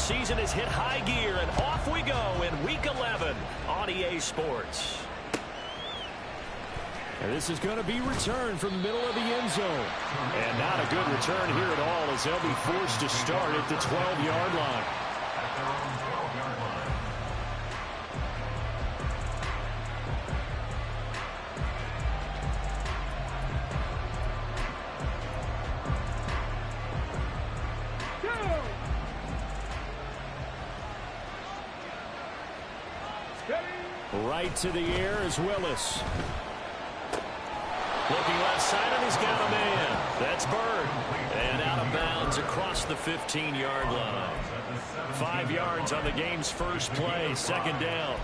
season has hit high gear, and off we go in Week 11 on EA Sports. And this is going to be returned from the middle of the end zone. And not a good return here at all, as they'll be forced to start at the 12-yard line. Right to the air is Willis. Looking left side, and he's got a man. That's Bird. And out of bounds across the 15-yard line. 5 yards on the game's first play, second down.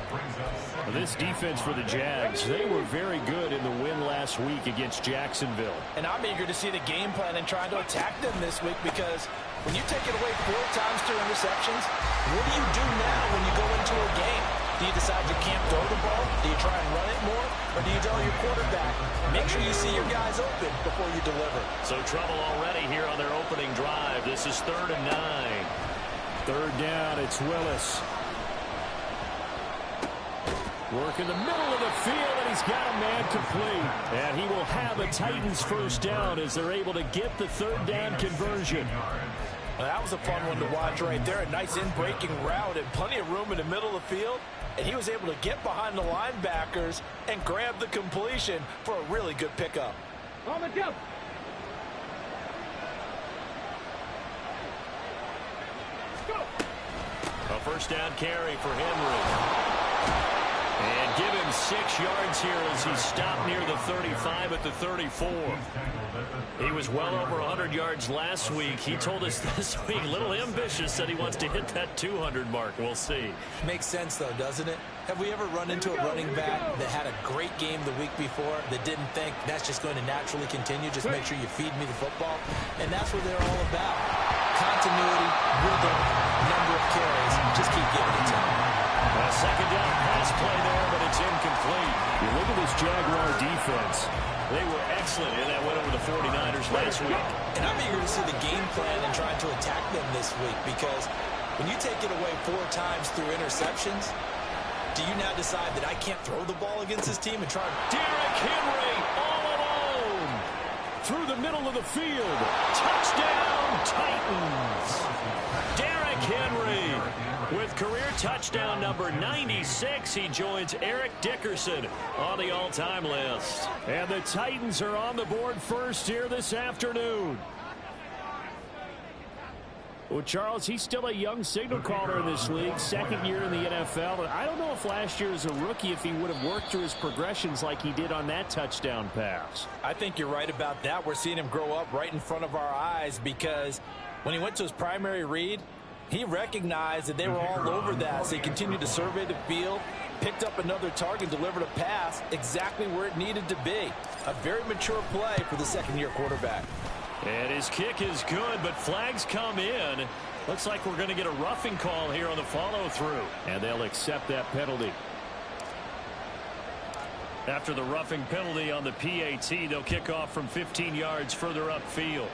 This defense for the Jags, they were very good in the win last week against Jacksonville. And I'm eager to see the game plan and trying to attack them this week, because when you take it away 4 times through interceptions, what do you do now when you go into a game? Do you decide you can't throw the ball? Do you try and run it more? Or do you tell your quarterback, make sure you see your guys open before you deliver? So trouble already here on their opening drive. This is 3rd and 9. 3rd down, it's Willis. Work in the middle of the field, and he's got a man complete. And he will have a Titans first down as they're able to get the 3rd down conversion. Well, that was a fun one to watch right there. A nice in-breaking route and plenty of room in the middle of the field. And he was able to get behind the linebackers and grab the completion for a really good pickup. On the jump. A first down carry for Henry. And give him 6 yards here as he stopped near the 35 at the 34. He was well over 100 yards last week. He told us this week, a little ambitious, said he wants to hit that 200 mark. We'll see. Makes sense, though, doesn't it? Have we ever run into a running back that had a great game the week before that didn't think that's just going to naturally continue? Just make sure you feed me the football. And that's what they're all about. Continuity, rhythm, number of carries. Just keep giving it to them. A second down pass play there, but it's incomplete. You look at this Jaguar defense. They were excellent in that win over the 49ers last week. And I'm eager to see the game plan and trying to attack them this week, because when you take it away 4 times through interceptions, do you now decide that I can't throw the ball against this team and try? Derrick Henry all alone Through the middle of the field. Touchdown, Titans. Derrick Henry with career touchdown number 96. He joins Eric Dickerson on the all-time list. And the Titans are on the board first here this afternoon. Well, Charles, he's still a young signal caller in this league, 2nd year in the NFL. And I don't know if last year as a rookie, if he would have worked through his progressions like he did on that touchdown pass. I think you're right about that. We're seeing him grow up right in front of our eyes, because when he went to his primary read, he recognized that they were all over that, so he continued to survey the field, picked up another target, delivered a pass exactly where it needed to be. A very mature play for the 2nd-year quarterback. And his kick is good, but flags come in. Looks like we're going to get a roughing call here on the follow-through. And they'll accept that penalty. After the roughing penalty on the PAT, they'll kick off from 15 yards further upfield.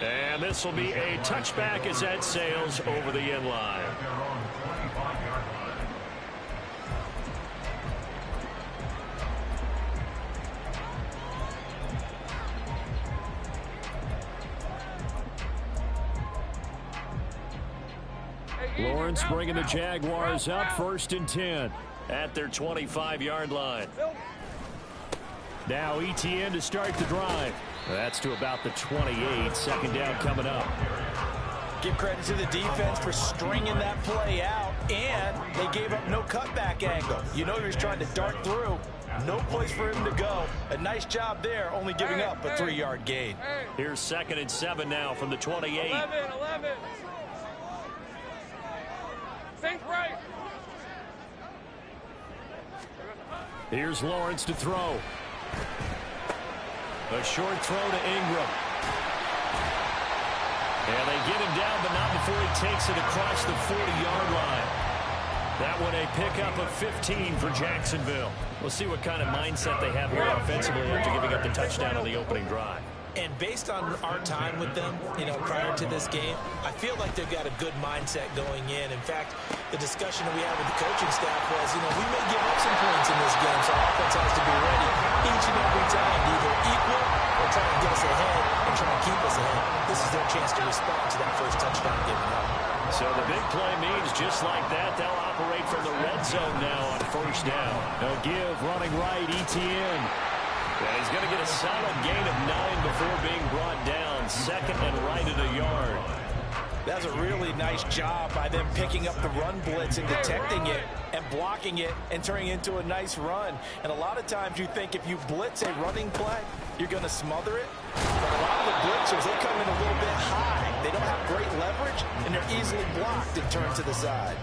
And this will be a touchback as that sails over the end line. Lawrence bringing the Jaguars up, 1st and 10. At their 25-yard line. Now ETN to start the drive. That's to about the 28. 2nd down coming up. Give credit to the defense for stringing that play out, and they gave up no cutback angle. You know he was trying to dart through. No place for him to go. A nice job there, only giving up a 3-yard gain. Here's 2nd and 7 now from the 28. 11. Think right. Here's Lawrence to throw. A short throw to Ingram. And they get him down, but not before he takes it across the 40-yard line. That one a pickup of 15 for Jacksonville. We'll see what kind of mindset they have here offensively after giving up the touchdown on the opening drive. And based on our time with them, prior to this game, I feel like they've got a good mindset going in. In fact, the discussion that we had with the coaching staff was, we may give up some points in this game, so our offense has to be ready each and every time to either equal or try to get us ahead and try to keep us ahead. This is their chance to respond to that first touchdown given up. So the big play means just like that, they'll operate from the red zone now on first down. They'll give running right, ETN. And he's going to get a solid gain of 9 before being brought down. Second and right at a yard. That's a really nice job by them picking up the run blitz and detecting it and blocking it and turning it into a nice run. And a lot of times you think if you blitz a running play, you're going to smother it. But a lot of the blitzers, they come in a little bit high. They don't have great leverage, and they're easily blocked and turned to the side.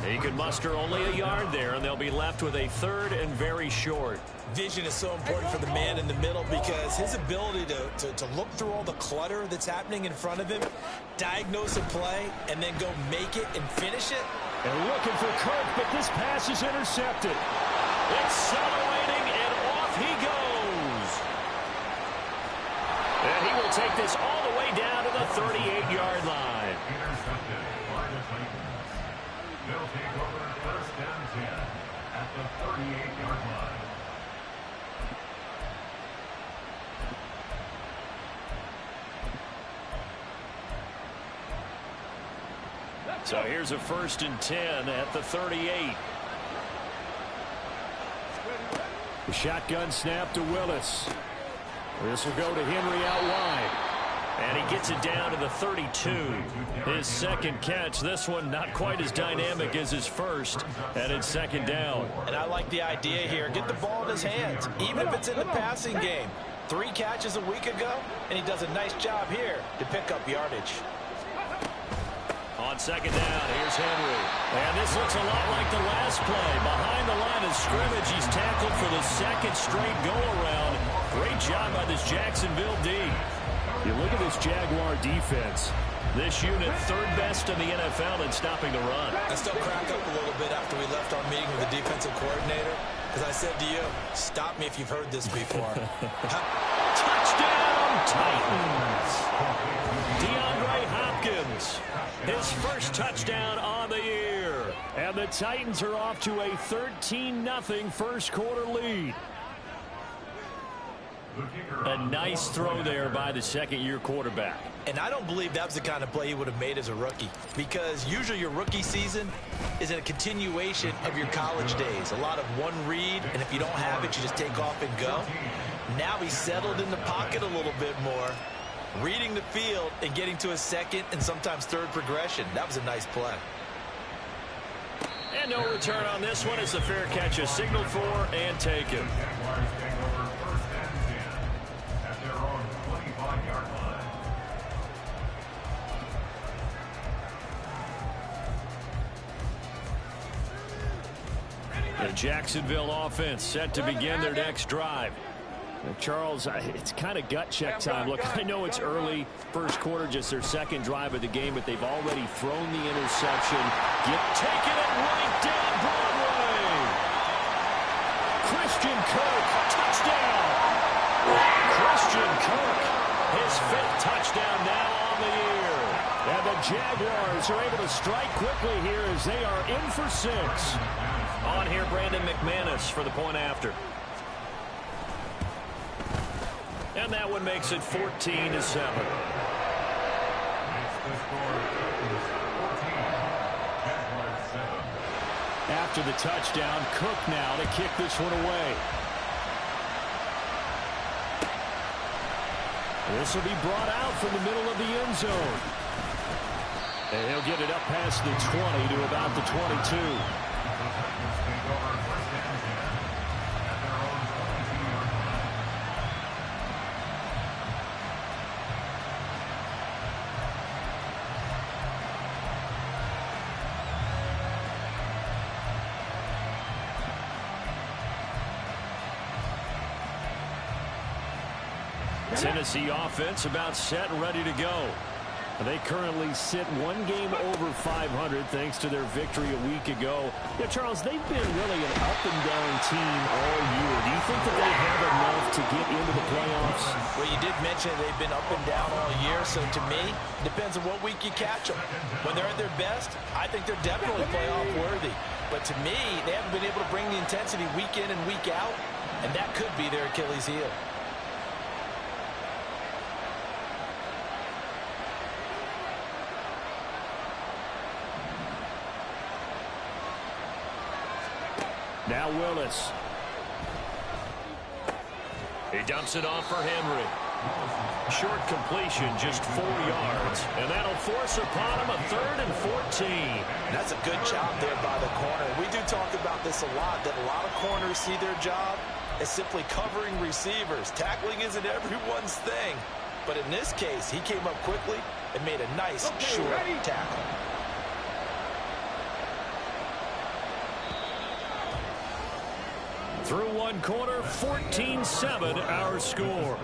He can muster only a yard there, and they'll be left with a third and very short. Vision is so important for the man in the middle because his ability to look through all the clutter that's happening in front of him, diagnose a play, and then go make it and finish it. They're looking for Kirk, but this pass is intercepted. Accelerating, and off he goes. And he will take this all the way down to the 38-yard line. They'll take over first and 10 at the 38-yard line. So here's a 1st and 10 at the 38. The shotgun snap to Willis. This will go to Henry out wide. And he gets it down to the 32. His second catch. This one not quite as dynamic as his first. And it's second down. And I like the idea here. Get the ball in his hands, even if it's in the passing game. 3 catches a week ago, and he does a nice job here to pick up yardage. On second down, here's Henry. And this looks a lot like the last play. Behind the line of scrimmage, he's tackled for the second straight go-around. Great job by this Jacksonville D. You look at this Jaguar defense. This unit, 3rd best in the NFL in stopping the run. I still crack up a little bit after we left our meeting with the defensive coordinator, because I said to you, stop me if you've heard this before. Touchdown, Titans! DeAndre Hopkins, his first touchdown on the year. And the Titans are off to a 13-0 first quarter lead. A nice throw there by the second-year quarterback. And I don't believe that was the kind of play he would have made as a rookie, because usually your rookie season is a continuation of your college days. A lot of one read, and if you don't have it, you just take off and go. Now he's settled in the pocket a little bit more, reading the field and getting to his second and sometimes third progression. That was a nice play. And no return on this one as the fair catch is signaled for and taken. The Jacksonville offense set to begin their next drive. Charles, it's kind of gut check time. Look, I know it's early, first quarter, just their second drive of the game, but they've already thrown the interception. Taking it right down Broadway. Christian Kirk, touchdown. Christian Kirk, his 5th touchdown now on the year. And the Jaguars are able to strike quickly here as they are in for 6. On here, Brandon McManus for the point after. And that one makes it 14-7. After the touchdown, Cook now to kick this one away. This will be brought out from the middle of the end zone. And he'll get it up past the 20 to about the 22. Tennessee offense about set and ready to go. They currently sit one game over 500 thanks to their victory a week ago. Yeah, Charles, they've been really an up-and-down team all year. Do you think that they have enough to get into the playoffs? Well, you did mention they've been up and down all year, so to me, it depends on what week you catch them. When they're at their best, I think they're definitely playoff worthy. But to me, they haven't been able to bring the intensity week in and week out, and that could be their Achilles heel. Now Willis. He dumps it off for Henry. Short completion, just 4 yards. And that'll force upon him a 3rd and 14. That's a good job there by the corner. We do talk about this a lot, that a lot of corners see their job as simply covering receivers. Tackling isn't everyone's thing. But in this case, he came up quickly and made a nice, short tackle. Through one quarter, 14-7 our score.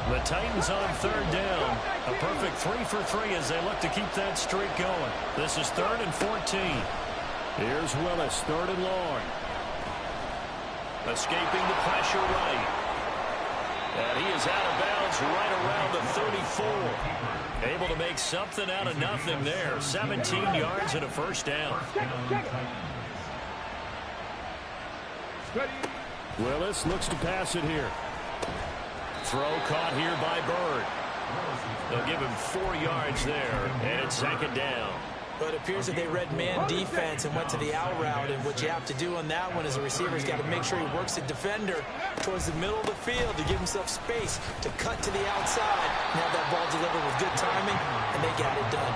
The Titans on 3rd down. A perfect 3 for 3 as they look to keep that streak going. This is 3rd and 14. Here's Willis, 3rd and long. Escaping the pressure right. And he is out of bounds right around the 34. Able to make something out of nothing there. 17 yards and a 1st down. Willis looks to pass it here. Throw caught here by Bird. They'll give him 4 yards there. And it's 2nd down. But it appears that they read man defense and went to the out route. And what you have to do on that one as a receiver is got to make sure he works the defender towards the middle of the field to give himself space to cut to the outside and have that ball delivered with good timing, and they got it done.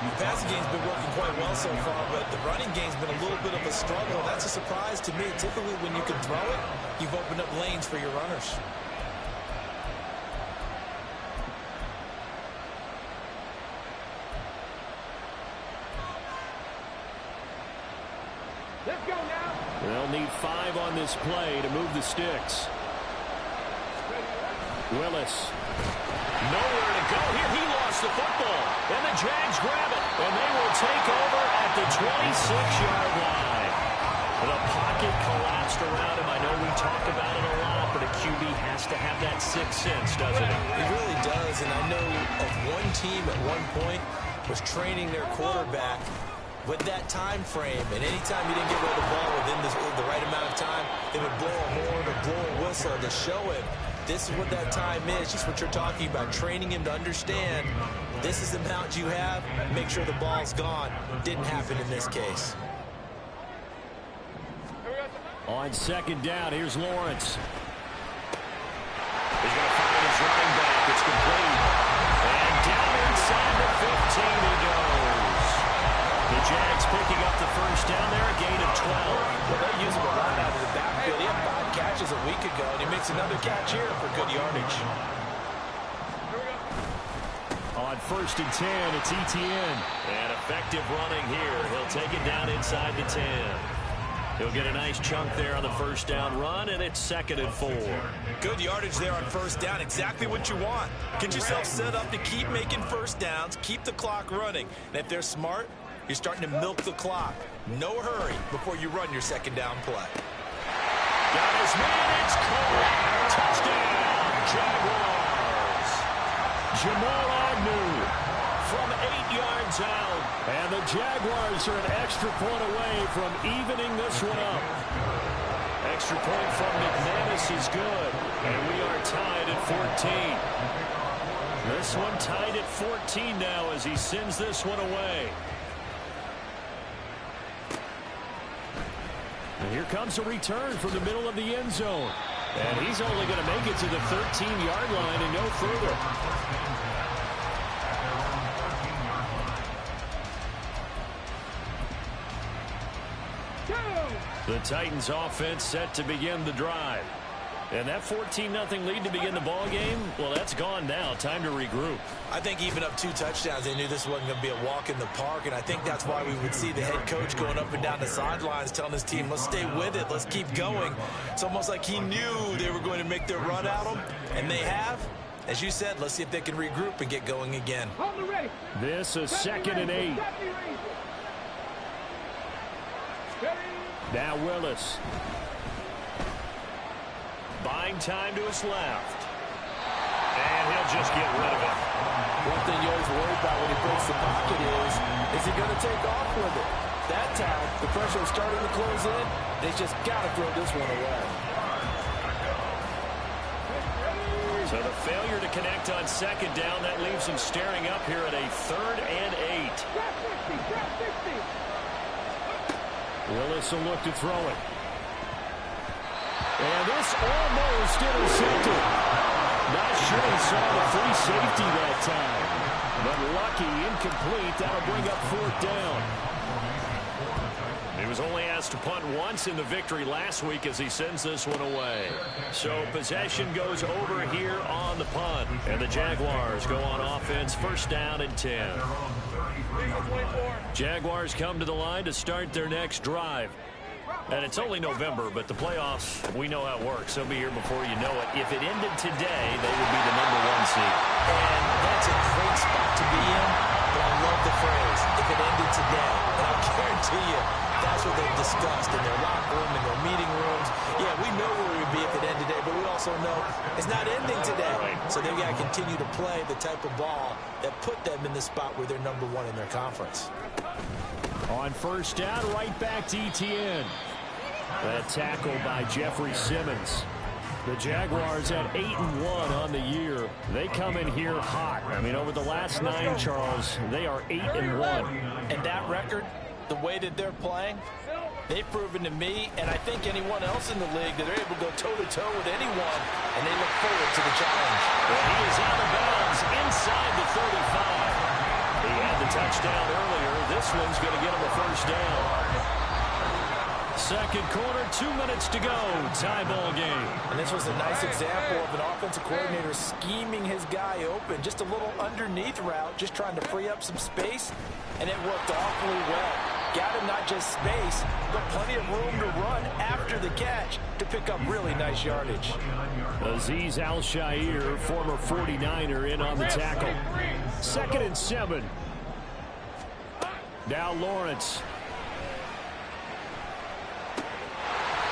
The passing game's been working quite well so far, but the running game's been a little bit of a struggle. That's a surprise to me. Typically, when you can throw it, you've opened up lanes for your runners. They'll need 5 on this play to move the sticks. Willis. Nowhere to go here. He lost the football. And the Jags grab it. And they will take over at the 26-yard line. The pocket collapsed around him. I know we talk about it a lot, but a QB has to have that 6th sense, doesn't it? He really does. And I know of one team at one point was training their quarterback with that time frame, and anytime he didn't get rid of the ball within the right amount of time, they would blow a horn or blow a whistle to show him this is what that time is, just what you're talking about, training him to understand this is the amount you have, make sure the ball's gone. Didn't happen in this case. On 2nd down, here's Lawrence. He's going to find his running back. It's complete. And down inside the 15 he goes. The Jags picking up the 1st down there, a gain of 12. Well, they use him a lot out of the backfield. He had 5 catches a week ago, and he makes another catch here for good yardage. On 1st and 10, it's Etienne. And effective running here. He'll take it down inside the 10. He'll get a nice chunk there on the 1st down run, and it's 2nd and 4. Good yardage there on 1st down. Exactly what you want. Get yourself set up to keep making 1st downs, keep the clock running. And if they're smart, you're starting to milk the clock. No hurry before you run your 2nd down play. Got his man. It's caught. Touchdown, Jaguars. Jamal Agnew from 8 yards out. And the Jaguars are an extra point away from evening this one up. Extra point from McManus is good. And we are tied at 14. This one tied at 14 now as he sends this one away. And here comes a return from the middle of the end zone. And he's only going to make it to the 13-yard line and no further. The Titans offense set to begin the drive. And that 14-0 lead to begin the ball game, well, that's gone now. Time to regroup. I think even up 2 touchdowns, they knew this wasn't going to be a walk in the park, and I think that's why we would see the head coach going up and down the sidelines telling his team, let's stay with it, let's keep going. It's almost like he knew they were going to make their run at him, and they have. As you said, let's see if they can regroup and get going again. This is 2nd and 8. Now Willis. Buying time to his left. And he'll just get rid of it. One thing you always worry about when he breaks the pocket is he going to take off with it? That time, the pressure is starting to close in. They just got to throw this one away. So the failure to connect on 2nd down, that leaves him staring up here at a 3rd and 8. Willis will look to throw it. And this almost intercepted. Not sure he saw the free safety that time. But lucky, incomplete. That'll bring up 4th down. He was only asked to punt once in the victory last week as he sends this one away. So possession goes over here on the punt. And the Jaguars go on offense, 1st down and 10. Jaguars come to the line to start their next drive. And it's only November, but the playoffs, we know how it works. They'll be here before you know it. If it ended today, they would be the #1 seed. And that's a great spot to be in, but I love the phrase, if it ended today. And I guarantee you, that's what they've discussed in their locker room, in their meeting rooms. Yeah, we know where we would be if it ended today, but we also know it's not ending today. So they've got to continue to play the type of ball that put them in the spot where they're #1 in their conference. On 1st down, right back to ETN. That tackle by Jeffrey Simmons. The Jaguars at 8-1 on the year. They come in here hot. I mean, over the last 9, Charles, they are 8-1. And that record, the way that they're playing, they've proven to me, and I think anyone else in the league, that they're able to go toe-to-toe with anyone, and they look forward to the challenge. Well, he is out of bounds inside the 35. He had the touchdown earlier. This one's going to get him a 1st down. 2nd quarter, 2 minutes to go. Tie ball game. And this was a nice example of an offensive coordinator scheming his guy open. Just a little underneath route, just trying to free up some space, and it worked awfully well. Got him not just space, but plenty of room to run after the catch to pick up really nice yardage. Azeez Al-Shaair, former 49er, in on the tackle. 2nd and 7. Now Lawrence.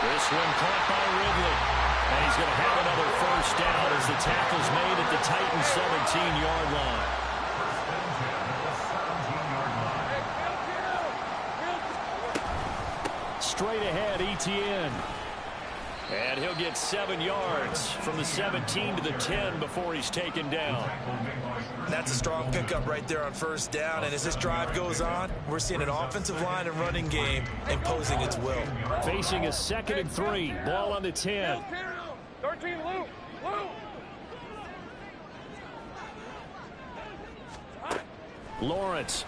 This one caught by Ridley. And he's going to have another 1st down as the tackle's made at the Titans' 17-yard line. Straight ahead, ETN. And he'll get 7 yards from the 17 to the 10 before he's taken down. That's a strong pickup right there on 1st down. And as this drive goes on, we're seeing an offensive line and running game imposing its will. Facing a 2nd and 3. Ball on the 10. 13, Luke. Lawrence.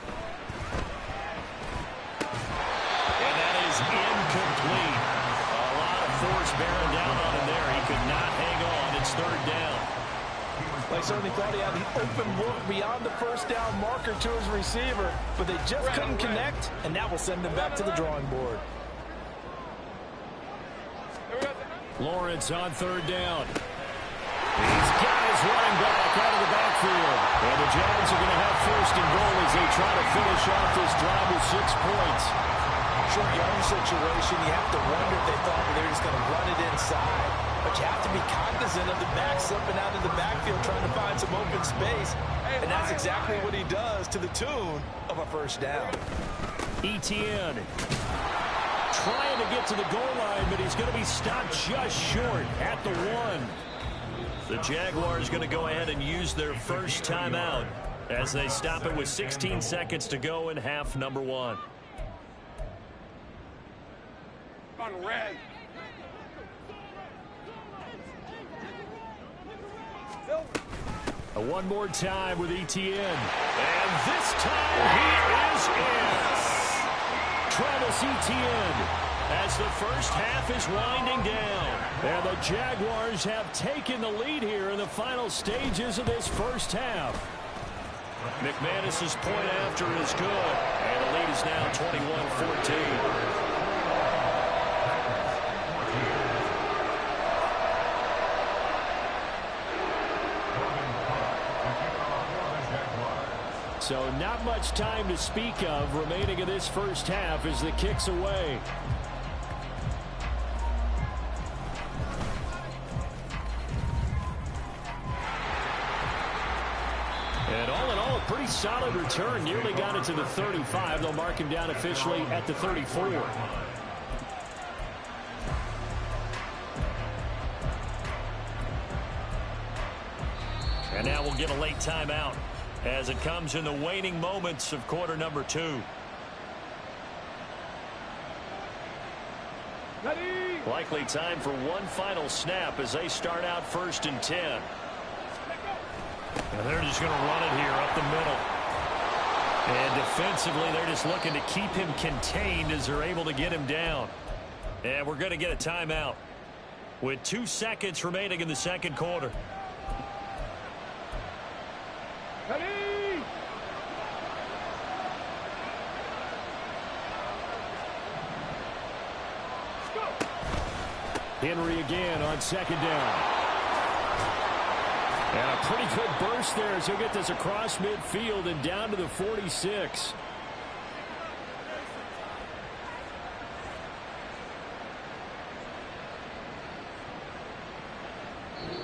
And that is incomplete. A lot of force bearing down on him there. He could not hang on. It's 3rd down. They certainly thought he had the open look beyond the 1st down marker to his receiver, but they just couldn't connect, and that will send them back to the drawing board. Lawrence on 3rd down. He's got his running back out of the backfield. And the Jags are going to have 1st and goal as they try to finish off this drive with 6 points. Short yardage situation, you have to wonder if they thought they were just going to run it inside. But you have to be cognizant of the back slipping out of the backfield trying to find some open space. And that's exactly what he does to the tune of a 1st down. ETN trying to get to the goal line, but he's going to be stopped just short at the 1. The Jaguars going to go ahead and use their 1st timeout as they stop it with 16 seconds to go in half number 1. On red. One more time with ETN. And this time he is in. Travis Etienne as the first half is winding down. And the Jaguars have taken the lead here in the final stages of this first half. McManus's point after is good, and the lead is now 21-14. So not much time to speak of remaining in this first half as the kick's away. And all in all, a pretty solid return. Nearly got it to the 35. They'll mark him down officially at the 34. And now we'll get a late timeout as it comes in the waning moments of quarter number 2. Likely time for one final snap as they start out 1st and 10. And they're just going to run it here up the middle. And defensively, they're just looking to keep him contained as they're able to get him down. And we're going to get a timeout with 2 seconds remaining in the second quarter. Henry again on 2nd down. And a pretty good burst there as he'll get this across midfield and down to the 46.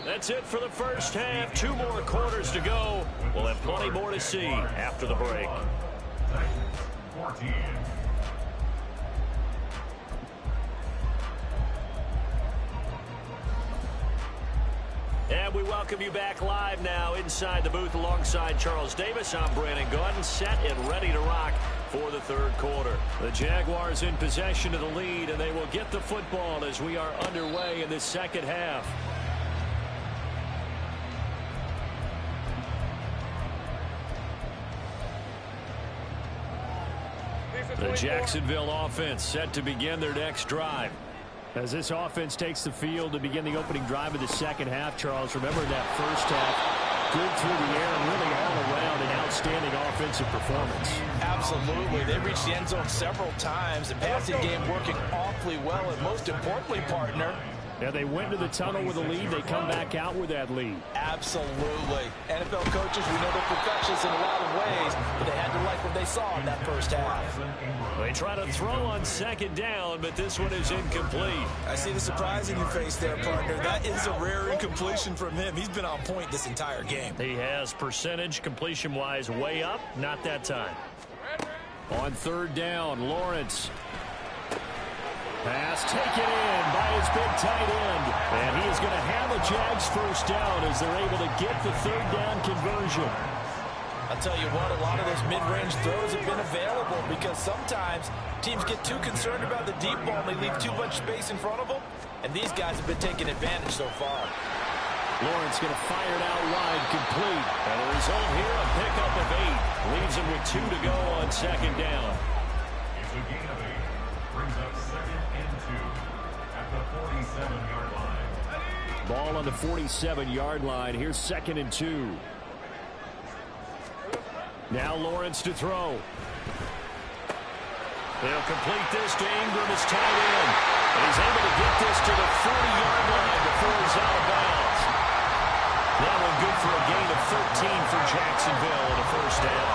That's it for the first half. 2 more quarters to go. We'll have plenty more to see after the break. 14. And we welcome you back live now inside the booth alongside Charles Davis. I'm Brandon Gaudin, set and ready to rock for the 3rd quarter. The Jaguars in possession of the lead, and they will get the football as we are underway in the second half. The Jacksonville offense set to begin their next drive. As this offense takes the field to begin the opening drive of the second half, Charles, remember that first half, good through the air and really all around an outstanding offensive performance. Absolutely. They reached the end zone several times. The passing game working awfully well, and most importantly, partner, yeah, they went to the tunnel with a lead. They come back out with that lead. Absolutely. NFL coaches, we know they're perfectionists in a lot of ways, but they had to like what they saw in that first half. They try to throw on 2nd down, but this one is incomplete. I see the surprise in your face there, partner. That is a rare incompletion from him. He's been on point this entire game. He has percentage completion-wise way up, not that time. On 3rd down, Lawrence. Pass taken in by his big tight end. And he is going to have a Jags first down as they're able to get the 3rd down conversion. I'll tell you what, a lot of those mid-range throws have been available because sometimes teams get too concerned about the deep ball and they leave too much space in front of them. And these guys have been taking advantage so far. Lawrence going to fire it out wide, complete. And the result here, a pickup of 8. Leaves him with 2 to go on 2nd down. It's a gain of 8. Brings up 2nd and 2 at the 47-yard line. Ball on the 47-yard line. Here's 2nd and 2. Now Lawrence to throw. They'll complete this to Ingram, his tight end. And he's able to get this to the 40-yard line before he's out of bounds. That one good for a gain of 13 for Jacksonville and a first down.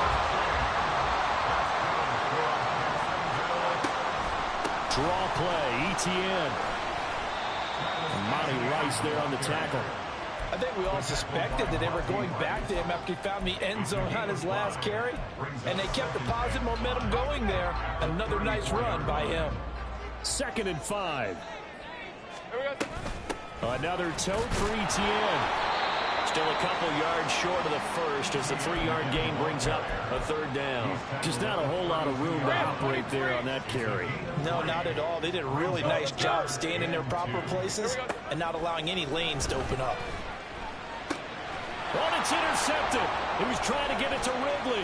Draw play, ETN. And Monty Rice there on the tackle. I think we all suspected that they were going back to him after he found the end zone on his last carry, and they kept the positive momentum going there. Another nice run by him. 2nd and 5. Another tote for ETN. Still a couple yards short of the first as the 3-yard gain brings up a 3rd down. Just not a whole lot of room to operate there on that carry. No, not at all. They did a really nice job staying in their proper places and not allowing any lanes to open up. Oh, it's intercepted. He was trying to get it to Ridley.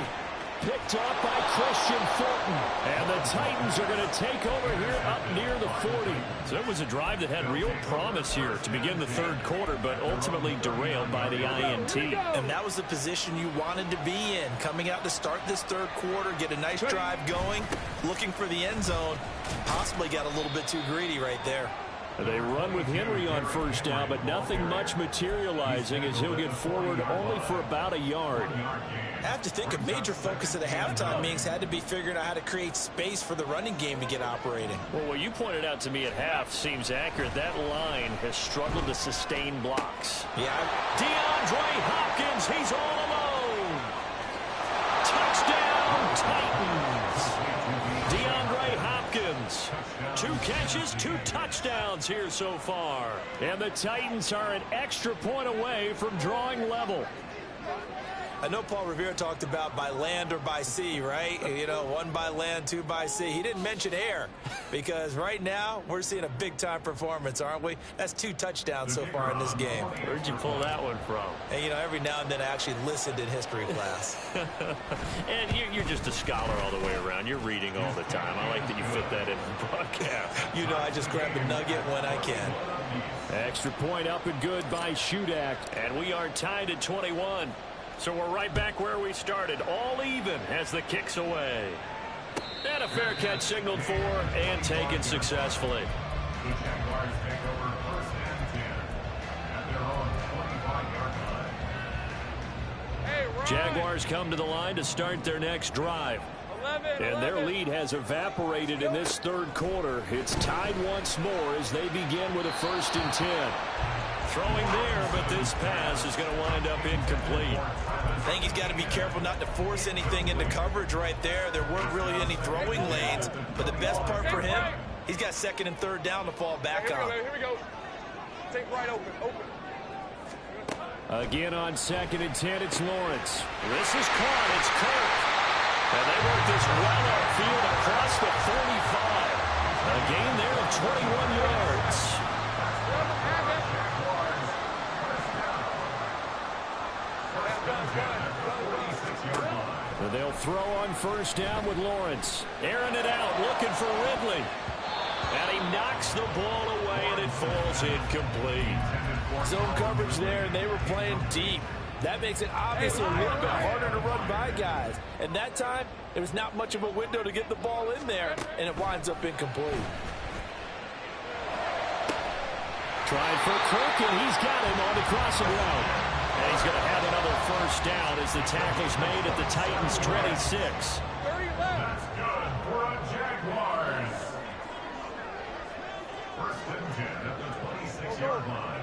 picked up by Christian Fulton. And the Titans are going to take over here up near the 40. So it was a drive that had real promise here to begin the third quarter, but ultimately derailed by the INT. And that was the position you wanted to be in. Coming out to start this third quarter, get a nice drive going, looking for the end zone. Possibly got a little bit too greedy right there. They run with Henry on first down, but nothing much materializing as he'll get forward only for about a yard. I have to think a major focus of the halftime meetings had to be figuring out how to create space for the running game to get operating. Well, what you pointed out to me at half seems accurate. That line has struggled to sustain blocks. Yeah. DeAndre Hopkins, he's all alone. Touchdown, Titans. DeAndre Hopkins. 2 catches, 2 touchdowns here so far. And the Titans are an extra point away from drawing level. I know Paul Revere talked about by land or by sea, right? You know, 1 by land, 2 by sea. He didn't mention air because right now we're seeing a big-time performance, aren't we? That's 2 touchdowns so far in this game. Where'd you pull that one from? And, you know, every now and then I actually listened in history class. And you're just a scholar all the way around. You're reading all the time. I like that you fit that in the broadcast. You know, I just grab a nugget when I can. Extra point up and good by Shudak. And we are tied at 21. So we're right back where we started, all even as the kick's away. And a fair catch signaled for and taken successfully. The Jaguars take over 1st and 10 at their own 25-yard line. Hey, Ryan. Jaguars come to the line to start their next drive. 11, And their lead has evaporated in this third quarter. It's tied once more as they begin with a 1st and 10. Throwing there, but this pass is going to wind up incomplete. I think he's got to be careful not to force anything into coverage right there. There weren't really any throwing lanes, but the best part for him, he's got 2nd and 3rd down to fall back on. Here we go. Take right open. Again on 2nd and 10, it's Lawrence. This is caught. It's Kirk. And they work this well upfield across the 45. A gain there of 21 yards. They'll throw on 1st down with Lawrence. Airing it out, looking for Ridley. And he knocks the ball away, and it falls incomplete. Zone coverage there, and they were playing deep. That makes it obviously a little bit harder to run by guys. And that time, there was not much of a window to get the ball in there, and it winds up incomplete. Tried for Kirk, and he's got him on the crossing route. And he's going to have another 1st down as the tackle's made at the Titans' 26. 30 left. That's good for a Jaguars. 1st and 10 at the 26-yard line.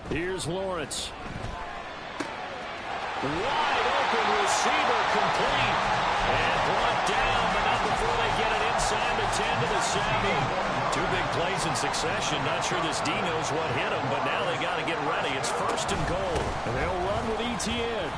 Here's Lawrence. Wide open receiver complete. And brought down, but not before they get it inside the 10 to the 7. 2 big plays in succession. Not sure this D knows what hit him, but now they got to get ready. It's 1st and goal. And they'll run with Etienne.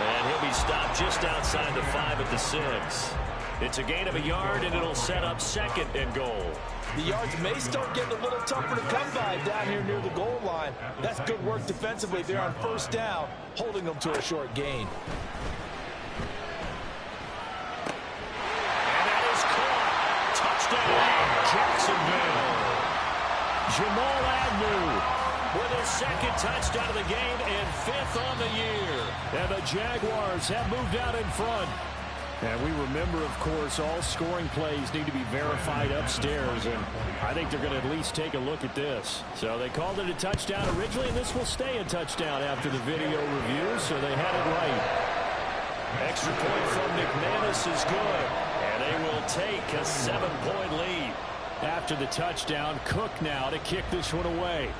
And he'll be stopped just outside the 5 at the 6. It's a gain of a yard, and it'll set up 2nd and goal. The yards may start getting a little tougher to come by down here near the goal line. That's good work defensively there on 1st down, holding them to a short gain. And that is caught. Touchdown, Jacksonville. Jamal Agnew with his 2nd touchdown of the game and 5th on the year. And the Jaguars have moved out in front. And we remember, of course, all scoring plays need to be verified upstairs, and I think they're going to at least take a look at this. So they called it a touchdown originally, and this will stay a touchdown after the video review, so they had it right. Extra point from McManus is good, and they will take a 7-point lead. After the touchdown, Cook now to kick this one away.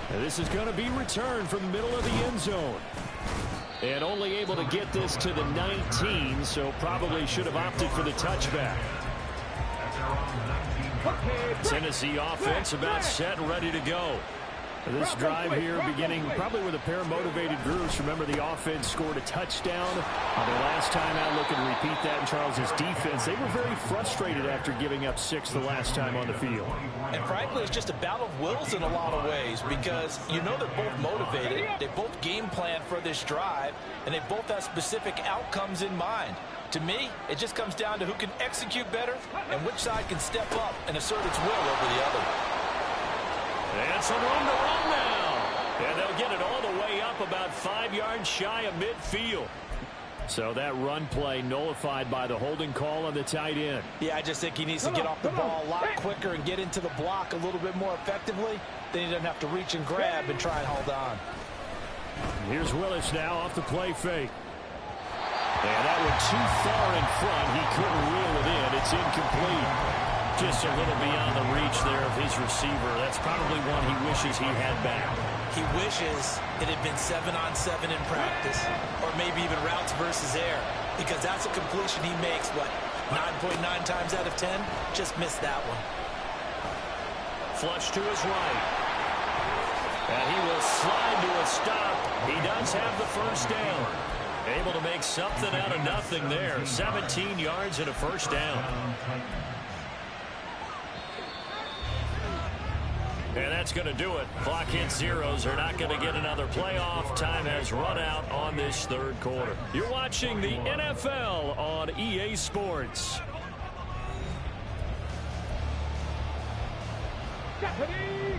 And this is going to be returned from the middle of the end zone. And only able to get this to the 19, so probably should have opted for the touchback. Tennessee offense about set and ready to go. This drive here beginning probably with a pair of motivated groups. Remember, the offense scored a touchdown their last time out. Looking to repeat that in Charles's defense. They were very frustrated after giving up 6 the last time on the field. And frankly, it's just a battle of wills in a lot of ways because you know they're both motivated. They both game plan for this drive, and they both have specific outcomes in mind. To me, it just comes down to who can execute better and which side can step up and assert its will over the other. And some room to run now. And they'll get it all the way up about 5 yards shy of midfield. So that run play nullified by the holding call on the tight end. Yeah, I just think he needs to get off the ball a lot quicker and get into the block a little bit more effectively. Then he doesn't have to reach and grab and try and hold on. Here's Willis now off the play fake. And that went too far in front. He couldn't reel it in. It's incomplete. Just a little beyond the reach there of his receiver. That's probably one he wishes he had back. He wishes it had been 7-on-7 in practice, or maybe even routes versus air, because that's a completion he makes, what, 9.9 times out of 10? Just missed that one. Flush to his right. And he will slide to a stop. He does have the first down. Able to make something out of nothing there. 17 yards and a first down. And that's going to do it. Clock hits zeros. They're not going to get another playoff. Time has run out on this third quarter. You're watching the NFL on EA Sports.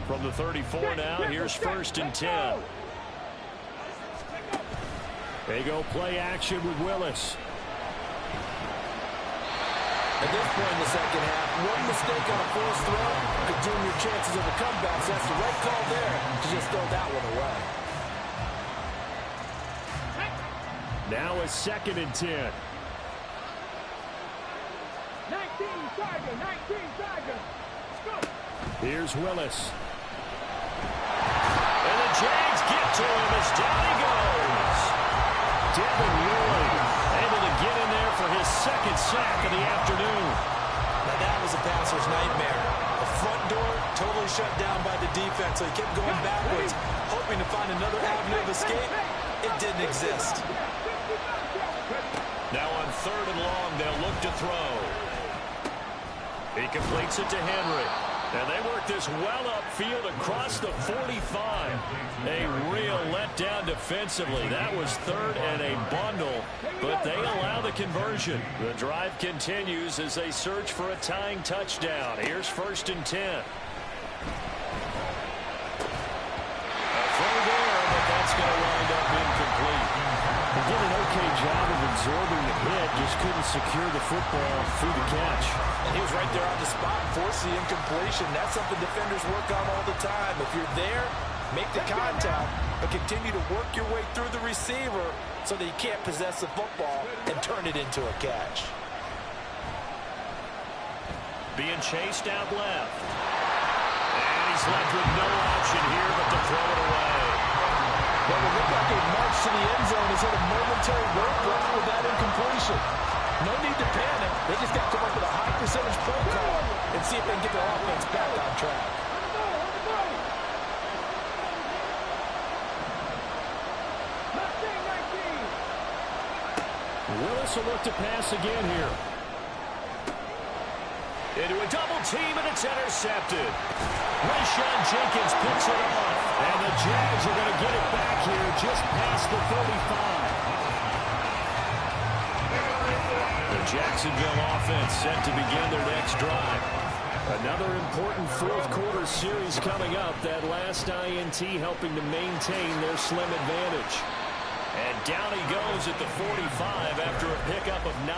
From the 34 now, here's 1st and 10. They go play action with Willis. At this point in the second half, one mistake on a forced throw could doom your chances of a comeback. So that's the right call there to just throw that one away. Now a 2nd and 10. 19 Tiger, 19 Tiger. Go. Here's Willis. And the Jags get to him as down he goes. Devin Lloyd able to get in there for his 2nd sack of the afternoon. Now that was a passer's nightmare. The front door totally shut down by the defense, so he kept going backwards, hoping to find another avenue of escape. It didn't exist. Now on 3rd and long, they'll look to throw. He completes it to Henry. And they work this well upfield across the 45. A real letdown defensively. That was 3rd and a bundle, but they allow the conversion. The drive continues as they search for a tying touchdown. Here's 1st and 10. A throw there, but that's going to wind up incomplete. He did an okay job of absorbing the hit, just couldn't secure the football through the catch. And he was right there on the spot and forced the incompletion. That's something defenders work on all the time. If you're there, make the contact, but continue to work your way through the receiver so that you can't possess the football and turn it into a catch. Being chased out left. And he's left with no option here but to throw it away. Well, it looked like a march to the end zone has hit a momentary roadblock with that incompletion. No need to panic. They just got to come up with a high percentage play call and see if they can get their offense back on track. Willis will look to pass again here. Into a double team, and it's intercepted. Rashawn Jenkins picks it off. And the Jags are going to get it back here just past the 35. The Jacksonville offense set to begin their next drive. Another important 4th quarter series coming up. That last INT helping to maintain their slim advantage. And down he goes at the 45 after a pickup of 9.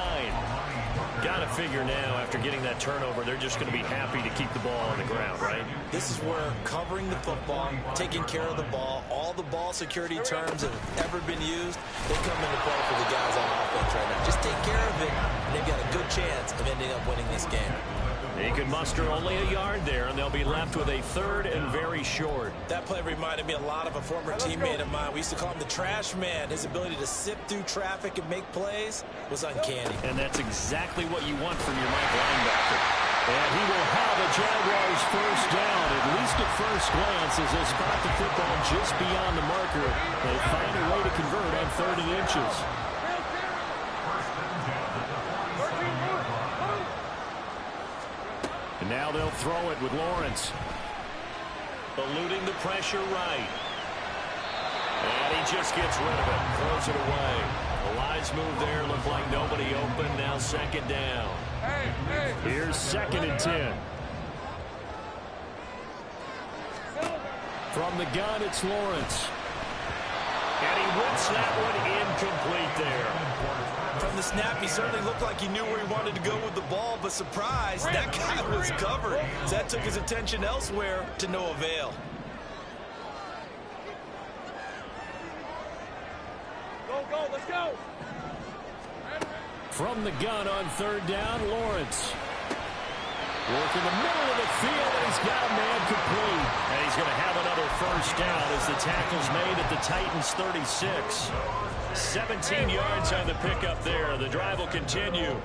Got to figure now, after getting that turnover, they're just going to be happy to keep the ball on the ground, right? This is where covering the football, taking care of the ball, all the ball security terms that have ever been used, they come into play for the guys on offense right now. Just take care of it, and they've got a good chance of ending up winning this game. He could muster only a yard there, and they'll be left with a 3rd and very short. That play reminded me a lot of a former teammate of mine. We used to call him the trash man. His ability to sift through traffic and make plays was uncanny. And that's exactly what you want from your Mike linebacker. And he will have a Jaguars first down, at least a at first glance as they spot the football just beyond the marker. They find a way to convert on 3rd and inches. And now they'll throw it with Lawrence. Eluding the pressure right. And he just gets rid of it. Throws it away. A wise move there. Looked like nobody open. Now 2nd down. Here's 2nd and 10. From the gun, it's Lawrence. And he whips that one incomplete there. From the snap, he certainly looked like he knew where he wanted to go with the ball, but surprise, that guy was covered. So that took his attention elsewhere to no avail. Go, let's go. From the gun on 3rd down, Lawrence. Work in the middle of the field, and he's got a man complete. And he's going to have another 1st down as the tackle's made at the Titans' 36. 17 yards on the pickup there. The drive will continue.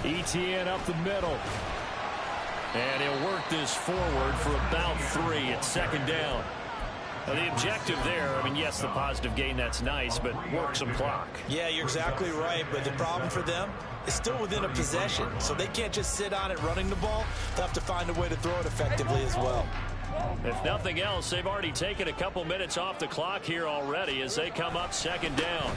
ETN up the middle. And he'll work this forward for about 3 at 2nd down. Now, the objective there, I mean, yes, the positive gain, that's nice, but work some clock. Yeah, you're exactly right, but the problem for them is still within a possession, so they can't just sit on it running the ball. They'll have to find a way to throw it effectively as well. If nothing else, they've already taken a couple minutes off the clock here already as they come up 2nd down.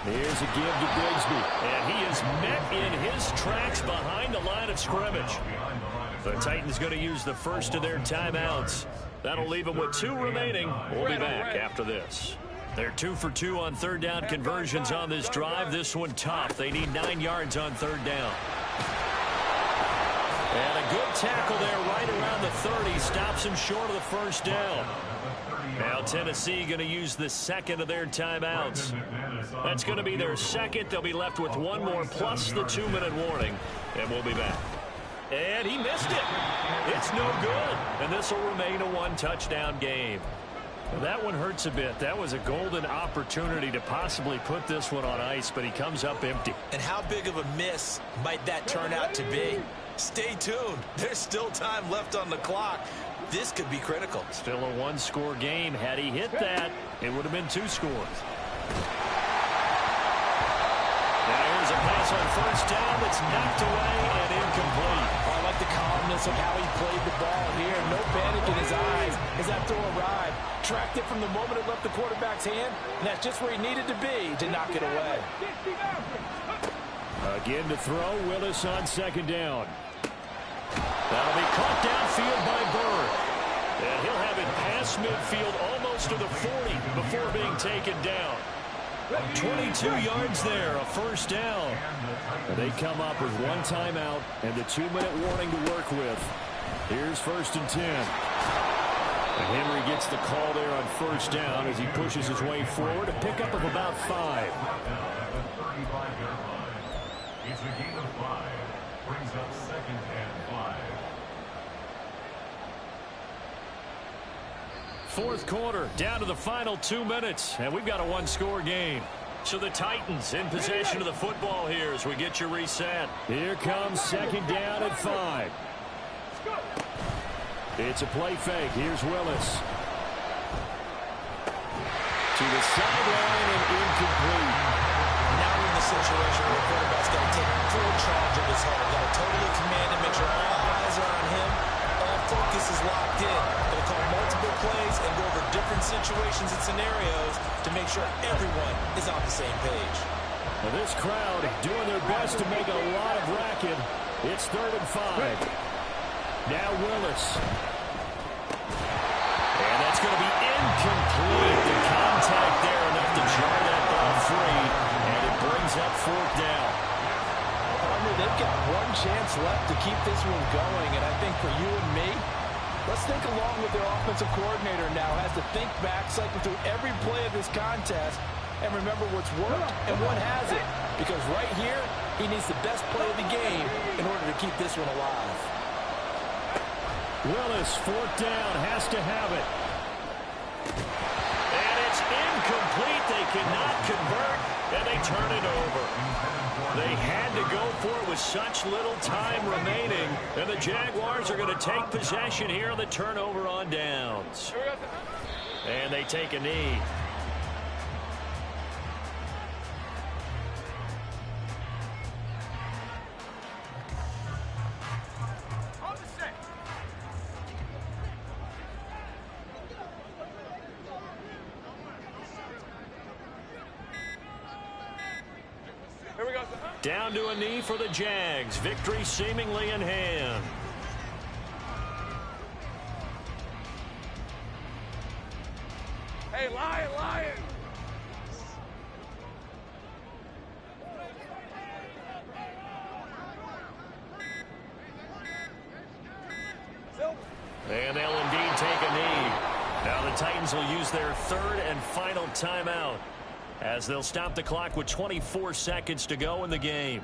Here's a give to Bigsby. And he is met in his tracks behind the line of scrimmage. The Titans going to use the first of their timeouts. That'll leave them with 2 remaining. We'll be back after this. They're 2 for 2 on 3rd down conversions on this drive. This one tough. They need 9 yards on 3rd down. And a good tackle there right around the 30. Stops him short of the 1st down. Now Tennessee going to use the 2nd of their timeouts. That's going to be their 2nd. They'll be left with 1 more plus the 2-minute warning. And we'll be back. And he missed it. It's no good. And this will remain a 1-touchdown game. Well, that one hurts a bit. That was a golden opportunity to possibly put this one on ice, but he comes up empty. And how big of a miss might that turn out to be? Stay tuned. There's still time left on the clock. This could be critical. Still a 1-score game. Had he hit that, it would have been 2 scores. Now here's a pass on 1st down that's knocked away and incomplete. I like the calmness of how he played the ball here. No panic in his eyes as that throw arrived. Tracked it from the moment it left the quarterback's hand, and that's just where he needed to be to knock it away. Again to throw, Willis on 2nd down. That'll be caught downfield by Bird. And he'll have it past midfield almost to the 40 before being taken down. 22 yards there, a 1st down. And they come up with 1 timeout and the 2-minute warning to work with. Here's 1st and 10. And Henry gets the call there on 1st down as he pushes his way forward. A pickup of about 5. It's a gain of 5. Brings up 2nd and 5. 4th quarter, down to the final 2 minutes, and we've got a 1-score game. So the Titans in possession of the football here as we get your reset. Here comes 2nd down at 5. It's a play fake. Here's Willis. To the sideline and incomplete. Now we're in the situation where the quarterback's got to take full charge of his heart. Got to totally command him, make sure all eyes are on him. All focus is locked in. Going to call multiple plays and go over different situations and scenarios to make sure everyone is on the same page. Well, this crowd doing their best to make a lot of racket. It's 3rd and 5. Now Willis. And that's going to be incomplete. The contact there enough to jar that ball free. And it brings up 4th down. They've got 1 chance left to keep this one going. And I think for you and me, let's think along with their offensive coordinator now. Has to think back, cycle through every play of this contest, and remember what's worked and what hasn't. Because right here, he needs the best play of the game in order to keep this one alive. Willis, 4th down, has to have it. And it's incomplete. They cannot convert. and they turn it over. They had to go for it with such little time remaining, and the Jaguars are going to take possession here on the turnover on downs. And they take a knee. Down to a knee for the Jags. Victory seemingly in hand. Hey, Lion, Lion! And they'll indeed take a knee. Now the Titans will use their third and final timeout, as they'll stop the clock with 24 seconds to go in the game.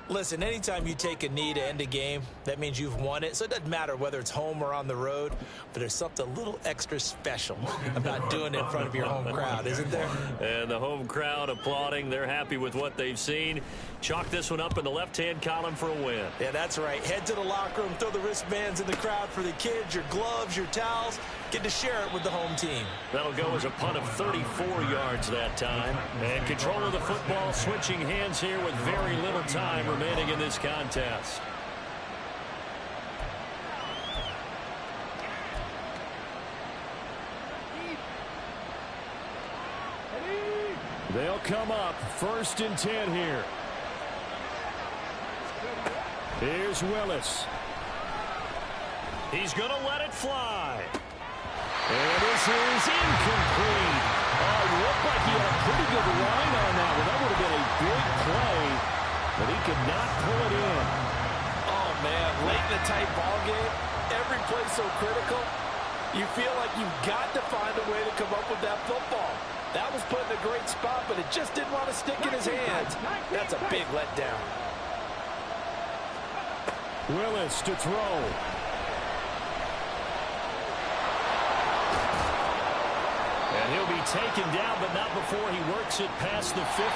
Listen, anytime you take a knee to end a game, that means you've won it. So it doesn't matter whether it's home or on the road, but there's something a little extra special about doing it in front of your home crowd, isn't there? And the home crowd applauding. They're happy with what they've seen. Chalk this one up in the left-hand column for a win. Yeah, that's right. Head to the locker room, throw the wristbands in the crowd for the kids, your gloves, your towels. Get to share it with the home team. That'll go as a punt of 34 yards that time. And control of the football switching hands here with very little time remaining in this contest. They'll come up 1st and 10 here. Here's Willis. He's going to let it fly. And this is incomplete. Oh, it looked like he had a pretty good line on that one. That would have been a big play, but he could not pull it in. Oh, man, late in the tight ball game, every play so critical, you feel like you've got to find a way to come up with that football. That was put in a great spot, but it just didn't want to stick in his hands. That's a big letdown. Willis to throw. And he'll be taken down, but not before he works it past the 50. It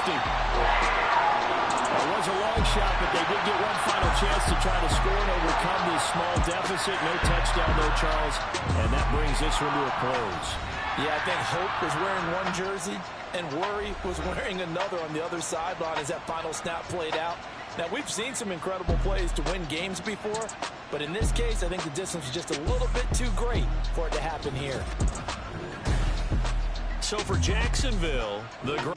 was a long shot, but they did get one final chance to try to score and overcome this small deficit. No touchdown, though, Charles. And that brings this one to a close. Yeah, I think Hope was wearing one jersey and Worry was wearing another on the other sideline as that final snap played out. Now, we've seen some incredible plays to win games before, but in this case, I think the distance was just a little bit too great for it to happen here. So for Jacksonville, the